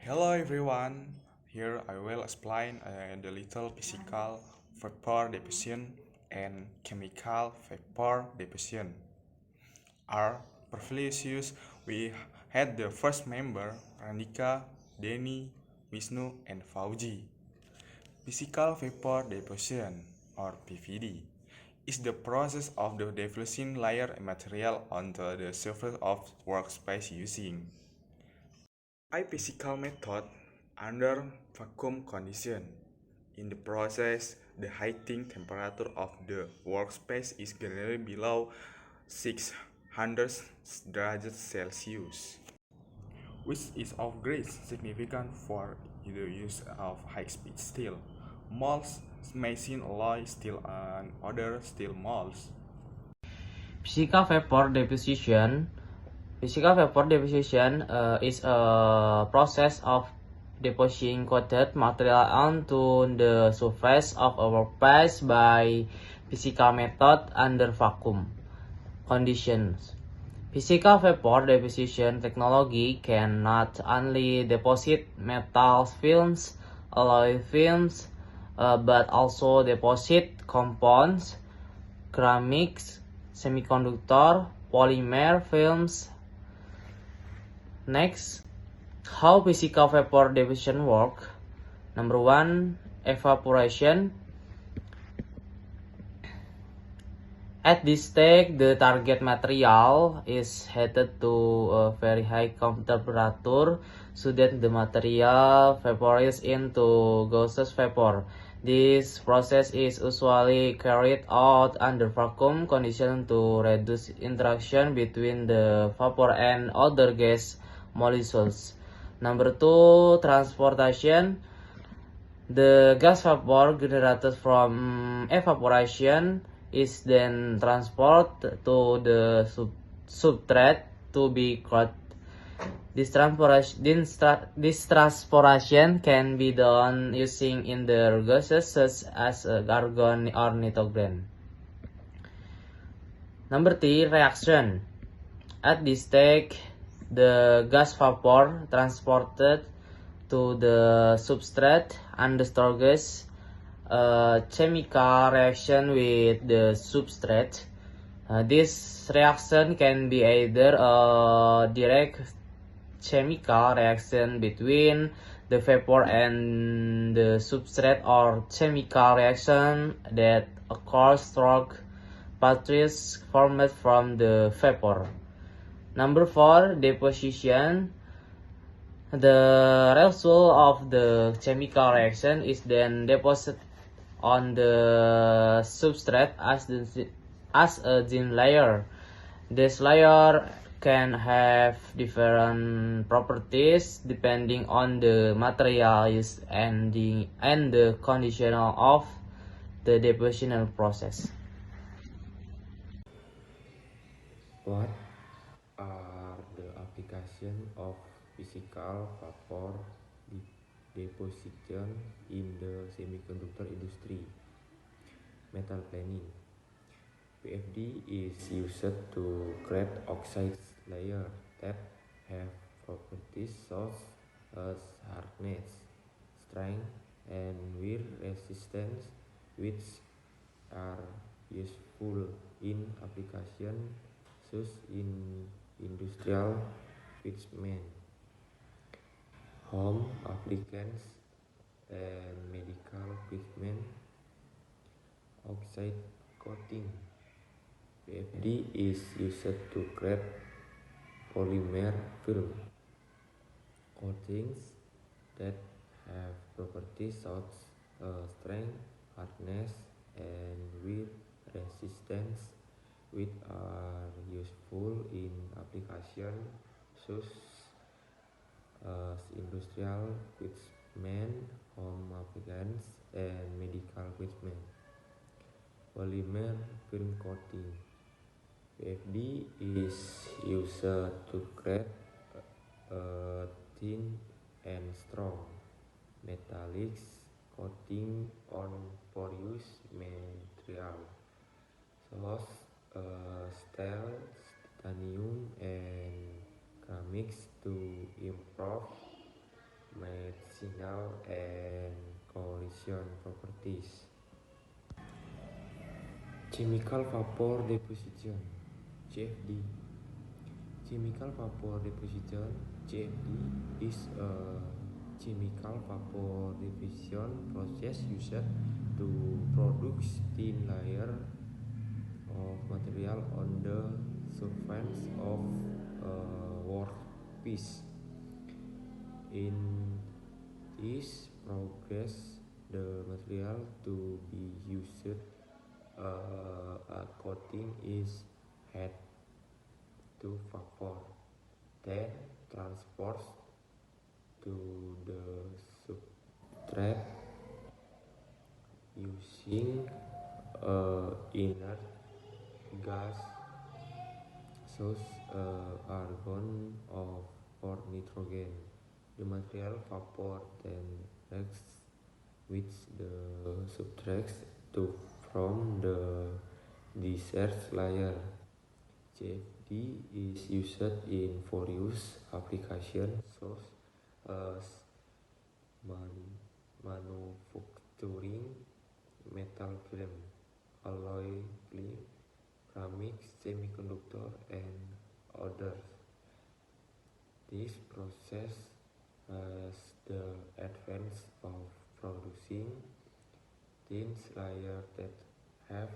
Hello everyone. Here I will explain the little physical vapor deposition and chemical vapor deposition. Our previous use we had the first member Randika, Denny, Vishnu and Fauji. Physical vapor deposition or PVD is the process of the depositing layer material onto the surface of workspace using a physical method under vacuum condition. In the process, the heating temperature of the workspace is generally below 600 degrees Celsius, which is of great significance for the use of high-speed steel, molds, smashing alloy steel, and other steel molds. Physical vapor deposition. Physical vapor deposition is a process of depositing coated material onto the surface of a workpiece by physical method under vacuum conditions. Physical vapor deposition technology can not only deposit metal films, alloy films, but also deposit compounds, ceramics, semiconductor, polymer films. Next, how physical vapor deposition work? Number one, evaporation. At this stage, the target material is heated to a very high temperature so that the material evaporates into gaseous vapor. This process is usually carried out under vacuum conditions to reduce interaction between the vapor and other gas molecules. Number two, transportation. The gas vapor generated from evaporation is then transported to the substrate to be cooled. This transportation can be done using either gases such as argon or nitrogen. Number 3, reaction. At this stage, the gas vapor transported to the substrate undergoes a chemical reaction with the substrate. This reaction can be either a direct chemical reaction between the vapor and the substrate or chemical reaction that occurs through particles formed from the vapor. Number 4, deposition. The result of the chemical reaction is then deposited on the substrate as a thin layer. This layer can have different properties depending on the material used and the condition of the deposition process. What are the applications of physical vapor deposition in the semiconductor industry? Metal planing. PFD is used to create oxide layers that have properties such as hardness, strength, and wear resistance, which are useful in applications such in industrial equipment, home appliances, and medical equipment. Oxide coating. PFD is used to create polymer film coatings that have properties such as strength, hardness, and wear resistance, which are useful in applications such as industrial equipment, home appliances, and medical equipment. Polymer film coating. PFD is used to create a thin and strong metallic coating on porous material such as steel, titanium, and ceramics to improve medicinal and corrosion properties. Chemical vapor deposition (CFD). Chemical vapor deposition (CFD) is a chemical vapor deposition process used to produce thin layer of material on the surface of a workpiece. In this progress, the material to be used a coating is added to vapor, then transported to the substrate using inert gas such argon or nitrogen. The material vapor then reacts with the substrate to form the desired layer. CFD is used in various applications such as manufacturing metal film, alloy film, ceramics, semiconductor, and others. This process has the advantage of producing thin layers that have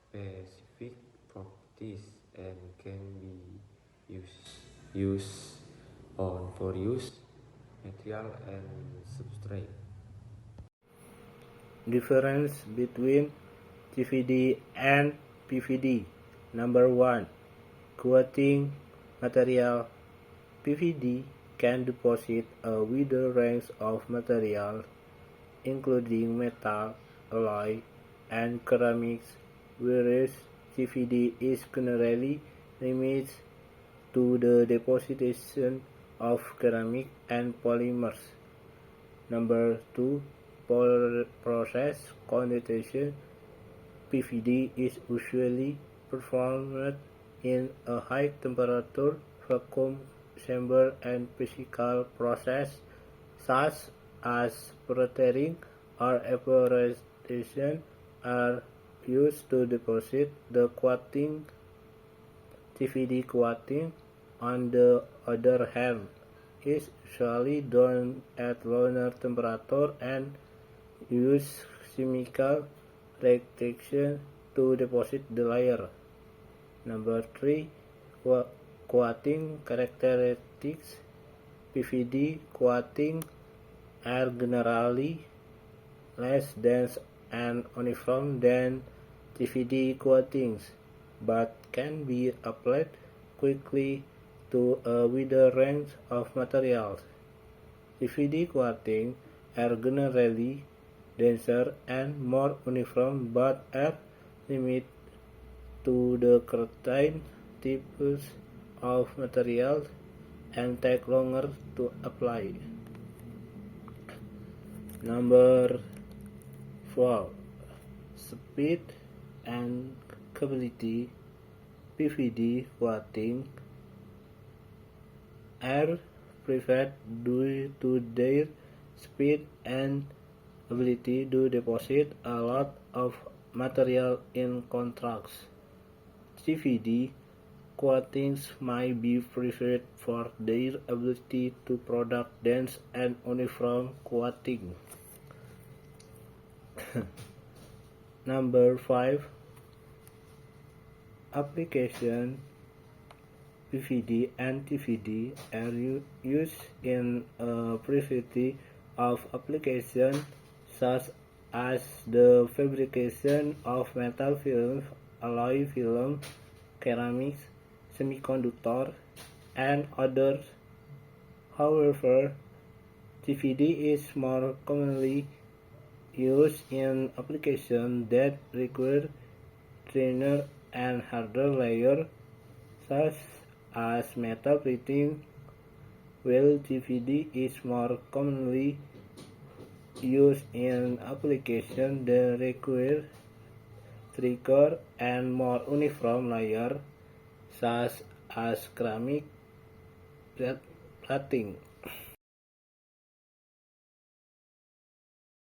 specific properties and can be used on various material and substrate. Difference between CVD and PVD. Number 1. Coating material. PVD can deposit a wider range of material, including metal, alloy, and ceramics, whereas CVD is generally limited to the deposition of ceramic and polymers. Number 2. Process condensation. PVD is usually performed in a high temperature vacuum chamber, and physical process such as sputtering or evaporation are used to deposit the coating. CVD coating, on the other hand, is usually done at lower temperature and use chemical reaction to deposit the layer. Number 3. Coating characteristics. PVD coating are generally less dense and uniform than CVD coatings, but can be applied quickly to a wider range of materials. CVD coatings are generally denser and more uniform, but are limited to the certain types of materials and take longer to apply. Number 4. Speed and capability. PVD coating are preferred due to their speed and ability to deposit a lot of material in contrast. CVD coatings might be preferred for their ability to produce dense and uniform coating. Number 5. Application. PVD and CVD are used in a variety of applications, such as the fabrication of metal films, alloy film, ceramics, semiconductor, and others. However, CVD is more commonly used in applications that require thinner and harder layers, such as metal plating, while CVD is more commonly used in applications that require thicker and more uniform layers, such as ceramic plating.